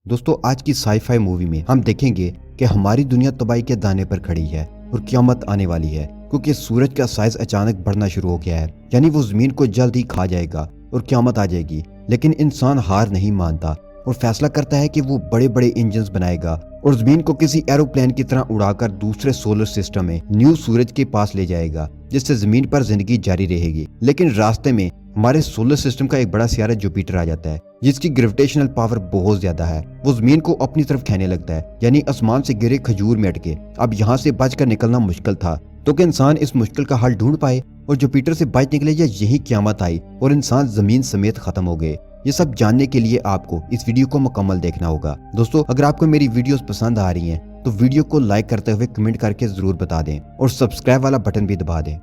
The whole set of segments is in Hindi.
दोस्तों आज की साईफाई मूवी में हम देखेंगे कि हमारी दुनिया तबाही के दाने पर खड़ी है और क़यामत आने वाली है क्योंकि सूरज का साइज अचानक बढ़ना शुरू हो गया है। यानी वो जमीन को जल्द ही खा जाएगा और क़यामत आ जाएगी। लेकिन इंसान हार नहीं मानता और फैसला करता है कि वो बड़े बड़े इंजन्स बनाएगा और जमीन को किसी एरोप्लेन की तरह उड़ाकर दूसरे सोलर सिस्टम में न्यू सूरज के पास ले जाएगा, जिससे जमीन पर जिंदगी जारी रहेगी। लेकिन रास्ते में हमारे सोलर सिस्टम का एक बड़ा सियारा जुपिटर आ जाता है, जिसकी ग्रेविटेशनल पावर बहुत ज्यादा है। वो जमीन को अपनी तरफ खींचने लगता है, यानी आसमान से गिरे खजूर में अटके। अब यहाँ से बचकर निकलना मुश्किल था, तो कि इंसान इस मुश्किल का हल ढूंढ पाए और जुपिटर से बच निकले, या यही क़यामत आई और इंसान जमीन समेत खत्म हो गए। ये सब जानने के लिए आपको इस वीडियो को मुकम्मल देखना होगा। दोस्तों अगर आपको मेरी वीडियोस पसंद आ रही हैं तो वीडियो को लाइक करते हुए कमेंट करके जरूर बता दें और सब्सक्राइब वाला बटन भी दबा दें।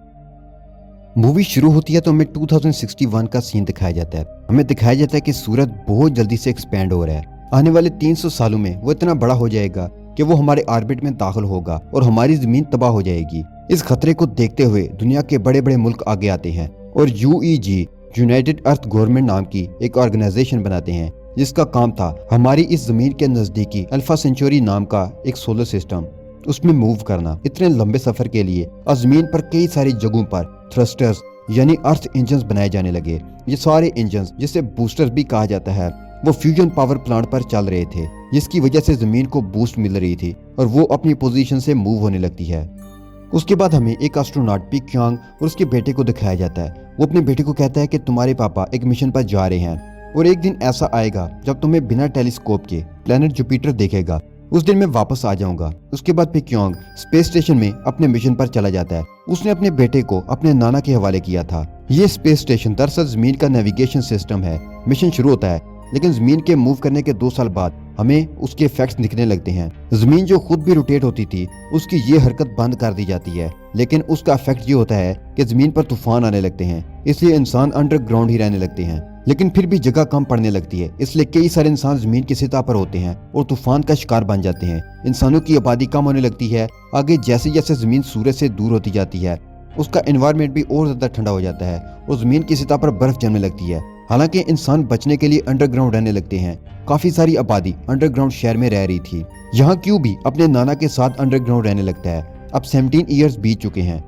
मूवी शुरू होती है तो हमें 2061 का सीन दिखाया जाता है। हमें दिखाया जाता है कि सूरज बहुत जल्दी से एक्सपेंड हो रहा है। आने वाले 300 सालों में वो इतना बड़ा हो जाएगा कि वो हमारे ऑर्बिट में दाखिल होगा और हमारी जमीन तबाह हो जाएगी। इस खतरे को देखते हुए दुनिया के बड़े बड़े मुल्क आगे आते हैं और UEG यूनाइटेड अर्थ गवर्नमेंट नाम की एक ऑर्गेनाइजेशन बनाते हैं, जिसका काम था हमारी इस जमीन के नजदीकी अल्फा सेंचुरी नाम का एक सोलर सिस्टम उसमें मूव करना। इतने लंबे सफर के लिए जमीन पर कई सारी जगहों पर थ्रस्टर्स यानी अर्थ इंजन्स बनाए जाने लगे। ये सारे इंजन्स, जिसे बूस्टर्स भी कहा जाता है, वो फ्यूजन पावर प्लांट पर चल रहे थे, जिसकी वजह से जमीन को बूस्ट मिल रही थी और वो अपनी पोजीशन से मूव होने लगती है। उसके बाद हमें एक एस्ट्रोनॉट पी क्यांग और उसके बेटे को दिखाया जाता है। वो अपने बेटे को कहता है कि तुम्हारे पापा एक मिशन पर जा रहे हैं और एक दिन ऐसा आएगा जब तुम्हें बिना टेलीस्कोप के प्लेनेट जुपिटर देखेगा। उस दिन मैं वापस आ जाऊंगा। उसके बाद पी क्यांग स्पेस स्टेशन में अपने मिशन पर चला जाता है। उसने अपने बेटे को अपने नाना के हवाले किया था। ये स्पेस स्टेशन दरअसल जमीन का नेविगेशन सिस्टम है। मिशन शुरू होता है, लेकिन जमीन के मूव करने के 2 साल बाद हमें उसके इफेक्ट्स दिखने लगते हैं। जमीन जो खुद भी रोटेट होती थी, उसकी ये हरकत बंद कर दी जाती है, लेकिन उसका इफेक्ट ये होता है कि जमीन पर तूफान आने लगते हैं। इसलिए इंसान अंडरग्राउंड ही रहने लगते हैं, लेकिन फिर भी जगह कम पड़ने लगती है। इसलिए कई सारे इंसान जमीन की सतह पर होते हैं और तूफान का शिकार बन जाते हैं। इंसानों की आबादी कम होने लगती है। आगे जैसे जैसे जमीन सूरज से दूर होती जाती है, उसका एनवायरनमेंट भी और ज्यादा ठंडा हो जाता है और जमीन की सतह पर बर्फ जमने लगती है। हालांकि इंसान बचने के लिए अंडरग्राउंड रहने लगते हैं। काफी सारी आबादी अंडरग्राउंड शहर में रह रही थी। यहाँ क्यों भी अपने नाना के साथ अंडरग्राउंड रहने लगता है। अब 17 ईयर्स बीत चुके हैं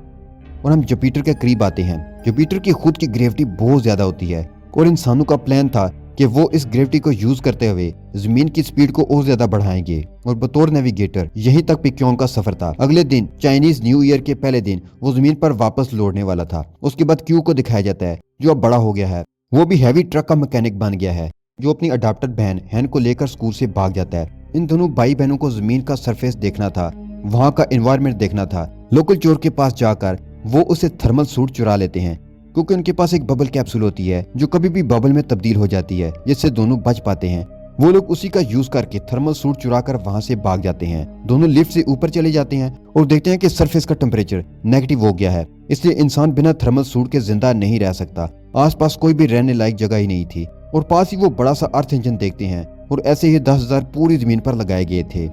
और हम जुपिटर के करीब आते हैं। जुपिटर की खुद की ग्रेविटी बहुत ज्यादा होती है और इंसानों का प्लान था कि वो इस ग्रेविटी को यूज करते हुए जमीन की स्पीड को और ज्यादा बढ़ाएंगे। और बतौर नेविगेटर यहीं तक पिक्योंग का सफर था। अगले दिन चाइनीज न्यू ईयर के पहले दिन वो जमीन पर वापस लौटने वाला था। उसके बाद क्यू को दिखाया जाता है, जो अब बड़ा हो गया है। वो भी हैवी ट्रक का मैकेनिक बन गया है, जो अपनी अडॉप्टेड बहन हैन को लेकर स्कूल से भाग जाता है। इन दोनों भाई बहनों को जमीन का सरफेस देखना था, वहाँ का एनवायरनमेंट देखना था। लोकल चोर के पास जाकर वो उसे थर्मल सूट चुरा लेते हैं, क्योंकि उनके पास एक बबल कैप्सूल होती है जो कभी भी बबल में तब्दील हो जाती है, जिससे दोनों बच पाते हैं। वो लोग उसी का यूज करके थर्मल सूट चुराकर वहां से भाग जाते हैं। दोनों लिफ्ट से ऊपर चले जाते हैं और देखते हैं कि सरफेस का टेम्परेचर नेगेटिव हो गया है। इसलिए इंसान बिना थर्मल सूट के जिंदा नहीं रह सकता। आसपास कोई भी रहने लायक जगह ही नहीं थी और पास ही वो बड़ा सा अर्थ इंजन देखते हैं और ऐसे ही 10,000 पूरी जमीन पर लगाए गए थे।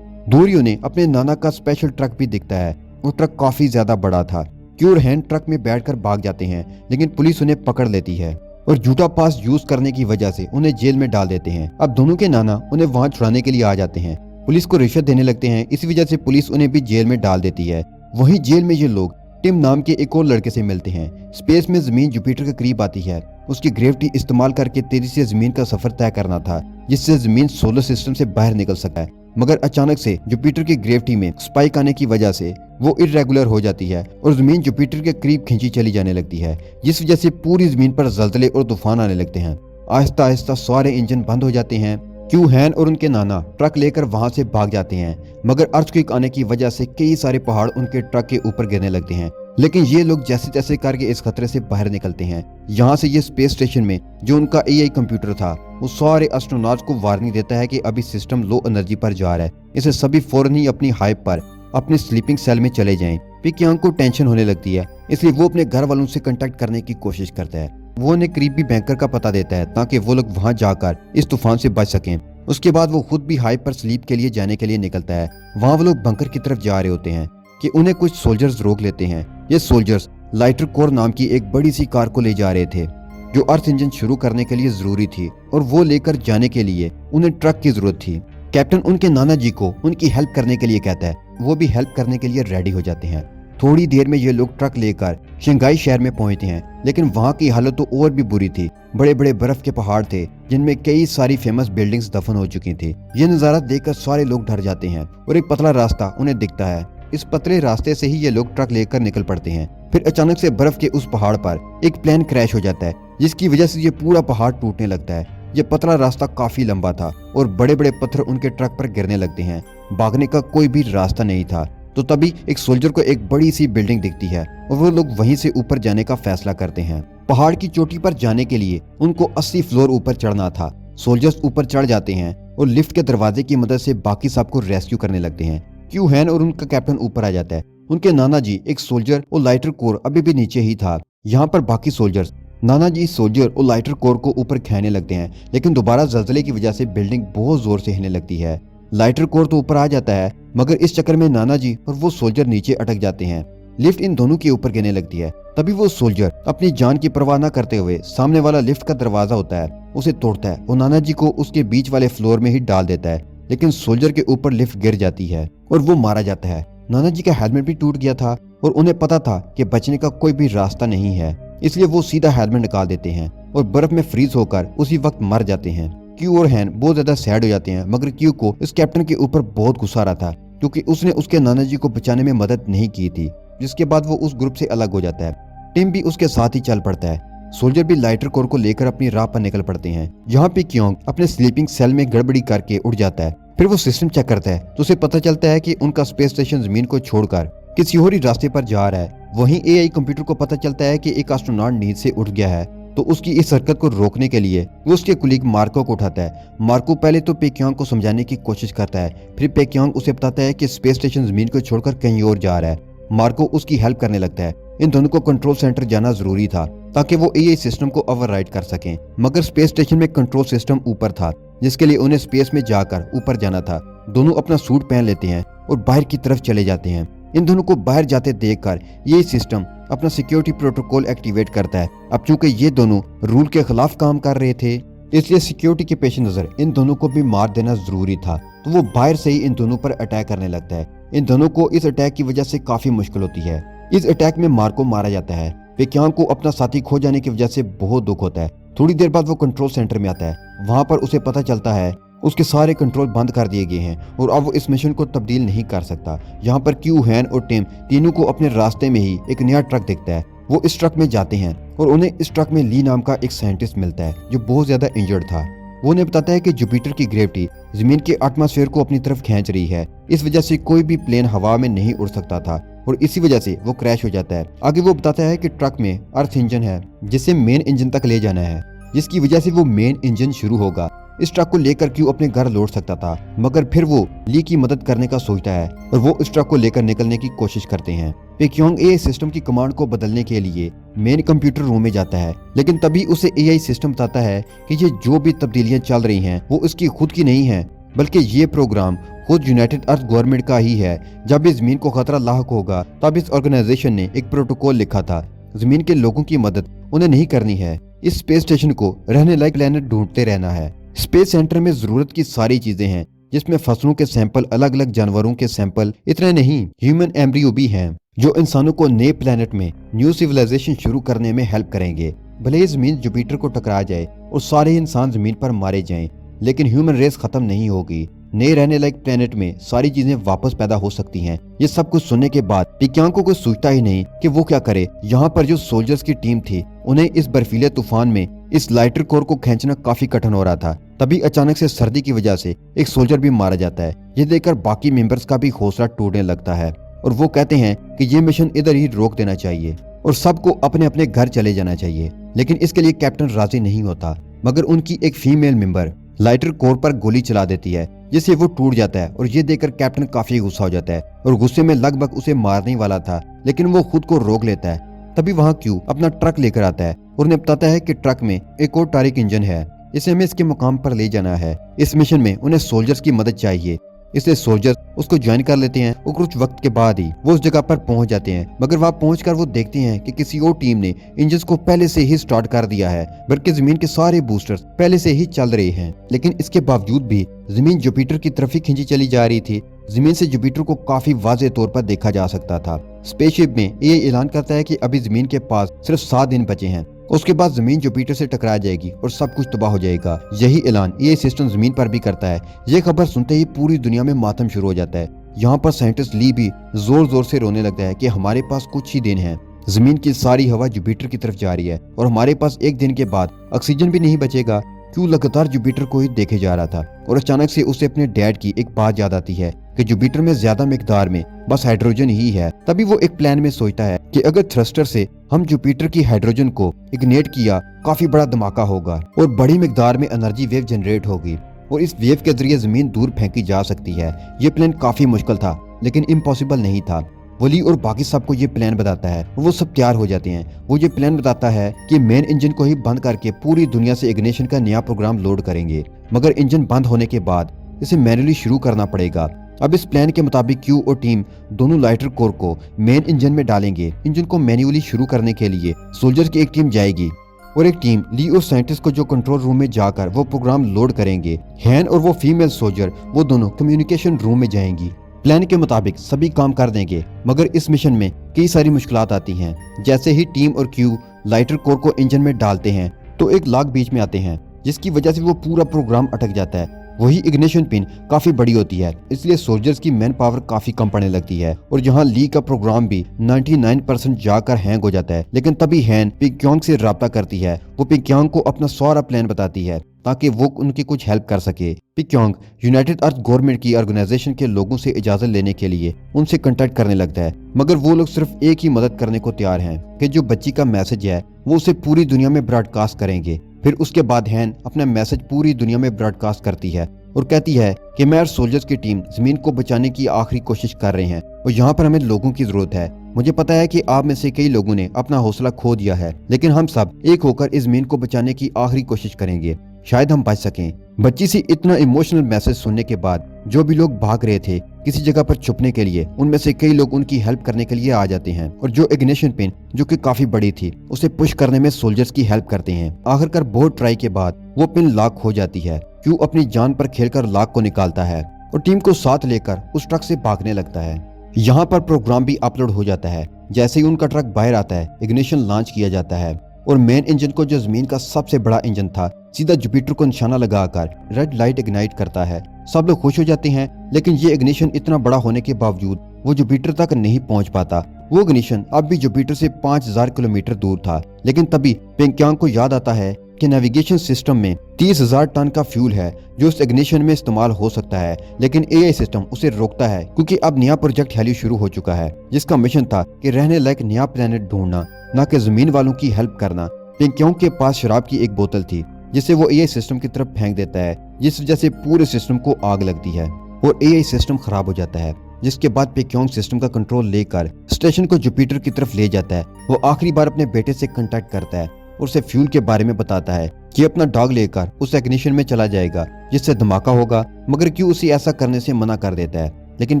दूर ही उन्हें अपने नाना का स्पेशल ट्रक भी दिखता है। वो ट्रक काफी ज्यादा बड़ा था। क्यूर हैंड ट्रक में बैठकर भाग जाते हैं, लेकिन पुलिस उन्हें पकड़ लेती है और झूठा पास यूज करने की वजह से उन्हें जेल में डाल देते हैं। अब दोनों के नाना उन्हें वहां छुड़ाने के लिए आ जाते हैं। पुलिस को रिश्वत देने लगते हैं, इस वजह से पुलिस उन्हें भी जेल में डाल देती है। वहीं जेल में ये लोग टिम नाम के एक और लड़के से मिलते हैं। स्पेस में जमीन जुपिटर के करीब आती है। उसकी ग्रेविटी इस्तेमाल करके तेजी से जमीन का सफर तय करना था, जिससे जमीन सोलर सिस्टम से बाहर निकल सका है। मगर अचानक से जुपिटर की ग्रेविटी में स्पाइक आने की वजह से वो इरेगुलर हो जाती है और जमीन जुपिटर के करीब खींची चली जाने लगती है, जिस वजह से पूरी जमीन पर जल्जले और तूफान आने लगते हैं। आहिस्ता आहिस्ता सारे इंजन बंद हो जाते हैं। क्यू हैन और उनके नाना ट्रक लेकर वहां से भाग जाते हैं, मगर अर्थक्वेक आने की वजह से कई सारे पहाड़ उनके ट्रक के ऊपर गिरने लगते हैं। लेकिन ये लोग जैसे जैसे करके इस खतरे से बाहर निकलते हैं। यहाँ से ये स्पेस स्टेशन में जो उनका AI कंप्यूटर था, वो सारे एस्ट्रोनॉट्स को वार्निंग देता है कि अभी सिस्टम लो एनर्जी पर जा रहा है, इसे सभी फौरन ही अपनी हाइप पर अपने स्लीपिंग सेल में चले जाएं। पी क्यांग को टेंशन होने लगती है, इसलिए वो अपने घर वालों से कांटेक्ट करने की कोशिश करता है। वो उन्हें करीबी बैंकर का पता देता है ताकि वो लोग वहां जाकर इस तूफान से बच सकें। उसके बाद वो खुद भी हाइप पर स्लीप के लिए जाने के लिए निकलता है। वहाँ वो लोग बंकर की तरफ जा रहे होते हैं कि उन्हें कुछ सोल्जर्स रोक लेते हैं। ये सोल्जर्स लाइटर कोर नाम की एक बड़ी सी कार को ले जा रहे थे, जो अर्थ इंजन शुरू करने के लिए जरूरी थी, और वो लेकर जाने के लिए उन्हें ट्रक की जरूरत थी। कैप्टन उनके नाना जी को उनकी हेल्प करने के लिए कहता है। वो भी हेल्प करने के लिए रेडी हो जाते हैं। थोड़ी देर में ये लोग ट्रक लेकर शंघाई शहर में पहुंचते हैं, लेकिन वहां की हालत तो और भी बुरी थी। बड़े बड़े बर्फ के पहाड़ थे जिनमें कई सारी फेमस बिल्डिंग्स दफन हो चुकी थी। ये नजारा देखकर सारे लोग डर जाते हैं और एक पतला रास्ता उन्हें दिखता है। इस पतले रास्ते से ही ये लोग ट्रक लेकर निकल पड़ते हैं। फिर अचानक से बर्फ के उस पहाड़ पर एक प्लेन क्रैश हो जाता है, जिसकी वजह से ये पूरा पहाड़ टूटने लगता है। ये पतला रास्ता काफी लंबा था और बड़े बड़े पत्थर उनके ट्रक पर गिरने लगते हैं। भागने का कोई भी रास्ता नहीं था। तो तभी एक सोल्जर को एक बड़ी सी बिल्डिंग दिखती है और वो लोग वहीं से ऊपर जाने का फैसला करते हैं। पहाड़ की चोटी पर जाने के लिए उनको 80 फ्लोर ऊपर चढ़ना था। सोल्जर्स ऊपर चढ़ जाते हैं और लिफ्ट के दरवाजे की मदद से बाकी सबको रेस्क्यू करने लगते हैं। क्यू हैन और उनका कैप्टन ऊपर आ जाता है। उनके नाना जी, एक सोल्जर और लाइटर कोर अभी भी नीचे ही था। यहाँ पर बाकी सोल्जर्स नाना जी, सोल्जर और लाइटर कोर को ऊपर खींचने लगते हैं, लेकिन दोबारा जल्जले की वजह से बिल्डिंग बहुत जोर से हिलने लगती है। लाइटर कोर तो ऊपर आ जाता है, मगर इस चक्कर में नाना जी और वो सोल्जर नीचे अटक जाते हैं। लिफ्ट इन दोनों के ऊपर गिरने लगती है। तभी वो सोल्जर अपनी जान की परवाह न करते हुए सामने वाला लिफ्ट का दरवाजा होता है उसे तोड़ता है और नाना जी को उसके बीच वाले फ्लोर में ही डाल देता है। लेकिन सोल्जर के ऊपर लिफ्ट गिर जाती है और वो मारा जाता है। नाना जी का हेलमेट भी टूट गया था और उन्हें पता था कि बचने का कोई भी रास्ता नहीं है, इसलिए वो सीधा हेलमेट निकाल देते हैं और बर्फ में फ्रीज होकर उसी वक्त मर जाते हैं। क्यू और हैन बहुत ज्यादा सैड हो जाते हैं, मगर क्यू को इस कैप्टन के ऊपर बहुत गुस्सा आ रहा था क्योंकि उसने उसके नाना जी को बचाने में मदद नहीं की थी। जिसके बाद वो उस ग्रुप से अलग हो जाता है। टिम भी उसके साथ ही चल पड़ता है। सोल्जर भी लाइटर कोर को लेकर अपनी राह पर निकल पड़ते हैं। यहाँ पे क्योंग अपने स्लीपिंग सेल में गड़बड़ी करके उड़ जाता है। फिर वो सिस्टम चेक करता है तो उसे पता चलता है कि उनका स्पेस स्टेशन जमीन को छोड़कर किसी और ही रास्ते पर जा रहा है। वहीं एआई कंप्यूटर को पता चलता है कि एक एस्ट्रोनॉट नींद से उठ गया है, तो उसकी इस हरकत को रोकने के लिए वो उसके कुलीग मार्को को उठाता है। मार्को पहले तो पेक्यांग को समझाने की कोशिश करता है, फिर पेक्यांग उसे बताता है कि स्पेस स्टेशन जमीन को छोड़कर कहीं और जा रहा है। मार्को उसकी हेल्प करने लगता है। इन दोनों को कंट्रोल सेंटर जाना जरूरी था ताकि वो एआई सिस्टम को ओवरराइड कर सकें, मगर स्पेस स्टेशन में कंट्रोल सिस्टम ऊपर था, जिसके लिए उन्हें स्पेस में जाकर ऊपर जाना था। दोनों अपना सूट पहन लेते हैं और बाहर की तरफ चले जाते हैं। इन दोनों को बाहर जाते देखकर ये सिस्टम अपना सिक्योरिटी प्रोटोकॉल एक्टिवेट करता है। अब चूंकि ये दोनों रूल के खिलाफ काम कर रहे थे, इसलिए सिक्योरिटी के पेश नजर इन दोनों को भी मार देना जरूरी था, तो वो बाहर से ही इन दोनों पर अटैक करने लगता है। इन दोनों को इस अटैक की वजह से काफी मुश्किल होती है। इस अटैक में मार्को मारा जाता है। पेक्यांग को अपना साथी खो जाने की वजह से बहुत दुख होता है। थोड़ी देर बाद वो कंट्रोल सेंटर में आता है। वहां पर उसे पता चलता है उसके सारे कंट्रोल बंद कर दिए गए हैं और अब वो इस मिशन को तब्दील नहीं कर सकता। यहाँ पर क्यू, हैन और टिम तीनों को अपने रास्ते में ही एक नया ट्रक दिखता है। वो इस ट्रक में जाते हैं और उन्हें इस ट्रक में ली नाम का एक साइंटिस्ट मिलता है जो बहुत ज्यादा इंजर्ड था। वो उन्हें बताता है कि जुपिटर की ग्रेविटी जमीन के एटमॉस्फेयर को अपनी तरफ खींच रही है। इस वजह से कोई भी प्लेन हवा में नहीं उड़ सकता था और इसी वजह से वो क्रैश हो जाता है। आगे वो बताता है कि ट्रक में अर्थ इंजन है जिसे मेन इंजन तक ले जाना है, जिसकी वजह से वो मेन इंजन शुरू होगा। इस ट्रक को लेकर क्यू अपने घर लौट सकता था, मगर फिर वो ली की मदद करने का सोचता है और वो इस ट्रक को लेकर निकलने की कोशिश करते हैं। पेक्यांग एआई सिस्टम की कमांड को बदलने के लिए मेन कंप्यूटर रूम में जाता है, लेकिन तभी उसे एआई सिस्टम बताता है कि ये जो भी तब्दीलियां चल रही हैं वो इसकी खुद की नहीं है, बल्कि ये प्रोग्राम खुद यूनाइटेड अर्थ गवर्नमेंट का ही है। जब इस जमीन को खतरा लाहक होगा तब इस ऑर्गेनाइजेशन ने एक प्रोटोकॉल लिखा था। जमीन के लोगों की मदद उन्हें नहीं करनी है। इस स्पेस स्टेशन को रहने लायक प्लेनेट ढूंढते रहना है। स्पेस सेंटर में जरूरत की सारी चीजें हैं, जिसमें फसलों के सैंपल, अलग अलग जानवरों के सैंपल, इतने नहीं ह्यूमन एम्ब्रियो भी हैं जो इंसानों को नए प्लेनेट में न्यू सिविलाइजेशन शुरू करने में हेल्प करेंगे। भले ही जमीन जुपिटर को टकरा जाए और सारे इंसान जमीन पर मारे जाएं, लेकिन ह्यूमन रेस खत्म नहीं होगी। नए रहने लायक प्लेनेट में सारी चीजें वापस पैदा हो सकती हैं। ये सब कुछ सुनने के बाद पेक्यांग को कुछ सोचता ही नहीं कि वो क्या करे। यहाँ पर जो सोल्जर्स की टीम थी उन्हें इस बर्फीले तूफान में इस लाइटर कोर को खींचना काफी कठिन हो रहा था। तभी अचानक से सर्दी की वजह से एक सोल्जर भी मारा जाता है। ये देखकर बाकी मेंबर्स का भी हौसला टूटने लगता है और वो कहते हैं कि ये मिशन इधर ही रोक देना चाहिए और सबको अपने अपने घर चले जाना चाहिए। लेकिन इसके लिए कैप्टन राजी नहीं होता, मगर उनकी एक फीमेल मेंबर लाइटर कोर पर गोली चला देती है, जिससे वो टूट जाता है और ये देखकर कैप्टन काफी गुस्सा हो जाता है और गुस्से में लगभग उसे मारने वाला था, लेकिन वो खुद को रोक लेता है। तभी वहाँ क्यू अपना ट्रक लेकर आता है और उन्हें बताता है कि ट्रक में एक और टारिक इंजन है, इसे हमें इसके मुकाम पर ले जाना है। इस मिशन में उन्हें सोल्जर्स की मदद चाहिए। इसलिए सोल्जर्स उसको ज्वाइन कर लेते हैं और कुछ वक्त के बाद ही वो उस जगह पर पहुंच जाते हैं। मगर वहां पहुंचकर वो देखते हैं कि किसी और टीम ने इंजन को पहले से ही स्टार्ट कर दिया है, बल्कि जमीन के सारे बूस्टर्स पहले से ही चल रहे हैं। लेकिन इसके बावजूद भी जमीन जुपिटर की तरफ ही खींची चली जा रही थी। जमीन से जुपिटर को काफी वाज़ेह तौर पर देखा जा सकता था। स्पेसशिप में ये ऐलान करता है कि अभी जमीन के पास सिर्फ 7 दिन बचे हैं, उसके बाद जमीन जुपिटर से टकरा जाएगी और सब कुछ तबाह हो जाएगा। यही ऐलान ये सिस्टम जमीन पर भी करता है। ये खबर सुनते ही पूरी दुनिया में मातम शुरू हो जाता है। यहाँ पर साइंटिस्ट ली भी जोर जोर से रोने लगता है कि हमारे पास कुछ ही दिन है, जमीन की सारी हवा जुपिटर की तरफ जा रही है और हमारे पास एक दिन के बाद ऑक्सीजन भी नहीं बचेगा। क्यों लगातार जुपिटर को ही देखे जा रहा था और अचानक से उसे अपने डैड की एक बात याद आती है कि जुपिटर में ज्यादा मिकदार में बस हाइड्रोजन ही है। तभी वो एक प्लान में सोचता है कि अगर थ्रस्टर से हम जुपिटर की हाइड्रोजन को इग्नेट किया, काफी बड़ा धमाका होगा और बड़ी मिकदार में एनर्जी वेव जनरेट होगी और इस वेव के जरिए जमीन दूर फेंकी जा सकती है। ये प्लान काफी मुश्किल था लेकिन इम्पॉसिबल नहीं था। वली और बाकी सबको ये प्लान बताता है और वो सब तैयार हो जाते हैं। वो ये प्लान बताता है कि मेन इंजन को ही बंद करके पूरी दुनिया से इग्निशन का नया प्रोग्राम लोड करेंगे, मगर इंजन बंद होने के बाद इसे मैन्युअली शुरू करना पड़ेगा। अब इस प्लान के मुताबिक क्यू और टीम दोनों लाइटर कोर को मेन इंजन में डालेंगे। इंजन को मैन्युअली शुरू करने के लिए सोल्जर्स की एक टीम जाएगी और एक टीम ली और साइंटिस्ट को जो कंट्रोल रूम में जाकर वो प्रोग्राम लोड करेंगे। हैन और वो फीमेल सोल्जर वो दोनों कम्युनिकेशन रूम में जाएंगी। प्लान के मुताबिक सभी काम कर देंगे, मगर इस मिशन में कई सारी मुश्किलात आती हैं। जैसे ही टीम और क्यू लाइटर कोर को इंजन में डालते हैं तो एक लाग बीच में आते हैं, जिसकी वजह से वो पूरा प्रोग्राम अटक जाता है। वही इग्निशन पिन काफी बड़ी होती है, इसलिए सोल्जर्स की मैन पावर काफी कम पड़ने लगती है और यहाँ ली का प्रोग्राम भी 99% जाकर हैंग हो जाता है। लेकिन तभी हैन पिक्योंग से राब्ता करती है। वो पिक्योंग को अपना सारा प्लान बताती है ताकि वो उनकी कुछ हेल्प कर सके। पिक्योंग यूनाइटेड अर्थ गवर्नमेंट की ऑर्गेनाइजेशन के लोगों से इजाजत लेने के लिए उनसे कांटेक्ट करने लगता है, मगर वो लोग सिर्फ एक ही मदद करने को तैयार हैं कि जो बच्ची का मैसेज है वो उसे पूरी दुनिया में ब्रॉडकास्ट करेंगे। फिर उसके बाद हैन अपना मैसेज पूरी दुनिया में ब्रॉडकास्ट करती है और कहती है कि मैं और सोल्जर्स की टीम जमीन को बचाने की आखिरी कोशिश कर रहे हैं और यहाँ पर हमें लोगों की जरूरत है। मुझे पता है कि आप में से कई लोगों ने अपना हौसला खो दिया है, लेकिन हम सब एक होकर इस जमीन को बचाने की आखिरी कोशिश करेंगे, शायद हम बच सकें। बच्ची से इतना इमोशनल मैसेज सुनने के बाद जो भी लोग भाग रहे थे किसी जगह पर छुपने के लिए, उनमें से कई लोग उनकी हेल्प करने के लिए आ जाते हैं और जो इग्निशन पिन जो कि काफी बड़ी थी उसे पुश करने में सोल्जर्स की हेल्प करते हैं। आखिरकार बहुत ट्राई के बाद वो पिन लॉक हो जाती है। क्यू अपनी जान पर खेलकर लॉक को निकालता है और टीम को साथ लेकर उस ट्रक से भागने लगता है। यहाँ पर प्रोग्राम भी अपलोड हो जाता है। जैसे ही उनका ट्रक बाहर आता है, इग्निशन लॉन्च किया जाता है और मेन इंजन को, जो जमीन का सबसे बड़ा इंजन था, सीधा जुपिटर को निशाना लगाकर रेड लाइट इग्नाइट करता है। सब लोग खुश हो जाते हैं, लेकिन ये इग्निशन इतना बड़ा होने के बावजूद वो जुपिटर तक नहीं पहुंच पाता। वो इग्निशन अब भी जुपिटर से 5000 किलोमीटर दूर था। लेकिन तभी पिंक्यांग को याद आता है कि नेविगेशन सिस्टम में 30,000 टन का फ्यूल है जो उस इग्निशन में इस्तेमाल हो सकता है, लेकिन एआई सिस्टम उसे रोकता है क्योंकि अब नया प्रोजेक्ट हेली शुरू हो चुका है, जिसका मिशन था कि रहने लायक नया प्लेनेट ढूंढना, न कि जमीन वालों की हेल्प करना। पिंक्यांग के पास शराब की एक बोतल थी जिसे वो एआई सिस्टम की तरफ फेंक देता है, जिस वजह से पूरे सिस्टम को आग लगती है और एआई सिस्टम खराब हो जाता है। जिसके बाद पिंक्यांग सिस्टम का कंट्रोल लेकर स्टेशन को जुपिटर की तरफ ले जाता है। वो आखिरी बार अपने बेटे से कांटेक्ट करता है और उसे फ्यूल के बारे में बताता है कि अपना डॉग लेकर उस इग्निशन में चला जाएगा जिससे धमाका होगा, मगर क्यों उसे ऐसा करने से मना कर देता है। लेकिन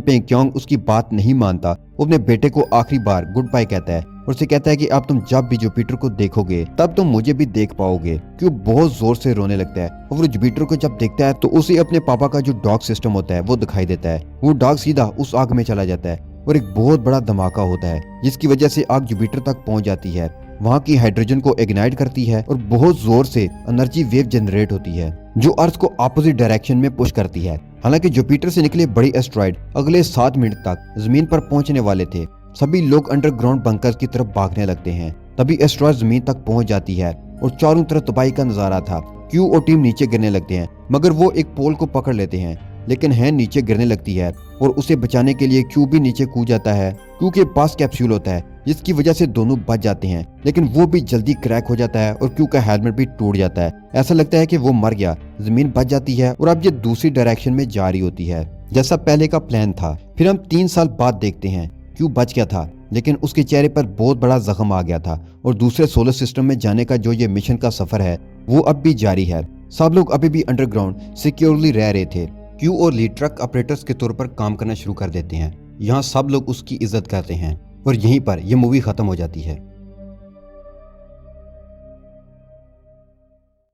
पिंक्यांग उसकी बात नहीं मानता। वो अपने बेटे को आखिरी बार गुड बाय कहता है और उसे कहता है कि अब तुम जब भी जुपिटर को देखोगे तब तुम मुझे भी देख पाओगे। क्यों बहुत जोर से रोने लगता है और वो जुपिटर को जब देखता है तो उसे अपने पापा का जो डॉग सिस्टम होता है वो दिखाई देता है। वो डॉग सीधा उस आग में चला जाता है और एक बहुत बड़ा धमाका होता है, जिसकी वजह से आग जुपिटर तक पहुंच जाती है। वहाँ की हाइड्रोजन को इग्नाइट करती है और बहुत जोर से एनर्जी वेव जनरेट होती है जो अर्थ को अपोजिट डायरेक्शन में पुश करती है। हालांकि जुपिटर से निकले बड़े एस्ट्रॉइड अगले 7 मिनट तक जमीन पर पहुंचने वाले थे। सभी लोग अंडरग्राउंड बंकर्स की तरफ भागने लगते हैं। तभी एस्ट्रॉइड जमीन तक पहुंच जाती है और चारों तरफ तबाही का नजारा था। क्यू और टीम नीचे गिरने लगते हैं, मगर वो एक पोल को पकड़ लेते हैं, लेकिन हैन नीचे गिरने लगती है और उसे बचाने के लिए क्यू भी नीचे कूद जाता है। क्यू के पास कैप्सूल होता है जिसकी वजह से दोनों बच जाते हैं, लेकिन वो भी जल्दी क्रैक हो जाता है और क्यू का हेलमेट भी टूट जाता है। ऐसा लगता है कि वो मर गया। जमीन बच जाती है और अब ये दूसरी डायरेक्शन में जा रही होती है जैसा पहले का प्लान था। फिर हम 3 साल बाद देखते हैं क्यू बच गया था, लेकिन उसके चेहरे पर बहुत बड़ा जख्म आ गया था और दूसरे सोलर सिस्टम में जाने का जो ये मिशन का सफर है वो अब भी जारी है। सब लोग अभी भी अंडरग्राउंड सिक्योरली रह रहे थे। क्यू और ली ट्रक ऑपरेटर्स के तौर पर काम करना शुरू कर देते हैं। यहाँ सब लोग उसकी इज्जत करते हैं और यहीं पर यह मूवी खत्म हो जाती है।